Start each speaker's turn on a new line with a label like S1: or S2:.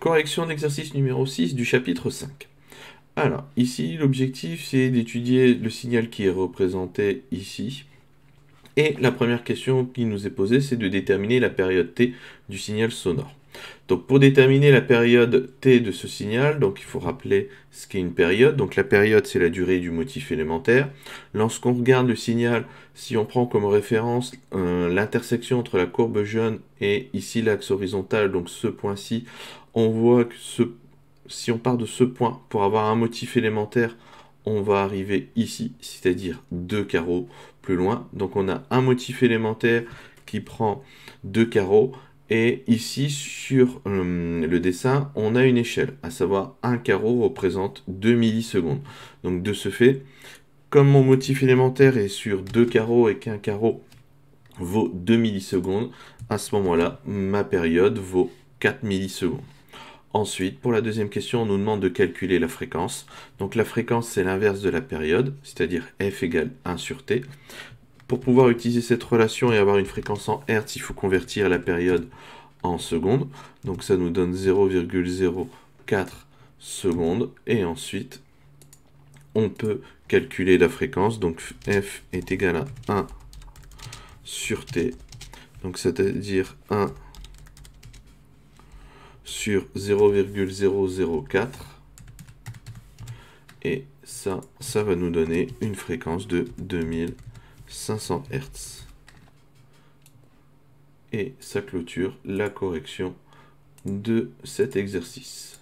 S1: correction d'exercice numéro 6 du chapitre 5. Alors, ici, l'objectif, c'est d'étudier le signal qui est représenté ici. Et la première question qui nous est posée, c'est de déterminer la période t du signal sonore. Donc, pour déterminer la période t de ce signal, donc il faut rappeler ce qu'est une période. Donc, la période, c'est la durée du motif élémentaire. Lorsqu'on regarde le signal, si on prend comme référence l'intersection entre la courbe jaune et ici l'axe horizontal, donc ce point-ci, on voit que si on part de ce point pour avoir un motif élémentaire, on va arriver ici, c'est-à-dire 2 carreaux plus loin. Donc on a un motif élémentaire qui prend 2 carreaux. Et ici, sur le dessin, on a une échelle, à savoir un carreau représente 2 millisecondes. Donc de ce fait, comme mon motif élémentaire est sur 2 carreaux et qu'un carreau vaut 2 millisecondes, à ce moment-là, ma période vaut 4 millisecondes. Ensuite, pour la deuxième question, on nous demande de calculer la fréquence. Donc la fréquence, c'est l'inverse de la période, c'est-à-dire f égale 1 sur t. Pour pouvoir utiliser cette relation et avoir une fréquence en Hertz, il faut convertir la période en secondes. Donc ça nous donne 0,04 secondes. Et ensuite, on peut calculer la fréquence. Donc f est égal à 1 sur t. Donc c'est-à-dire 1 sur 0,004. Et ça va nous donner une fréquence de 2500 Hz. Et ça clôture la correction de cet exercice.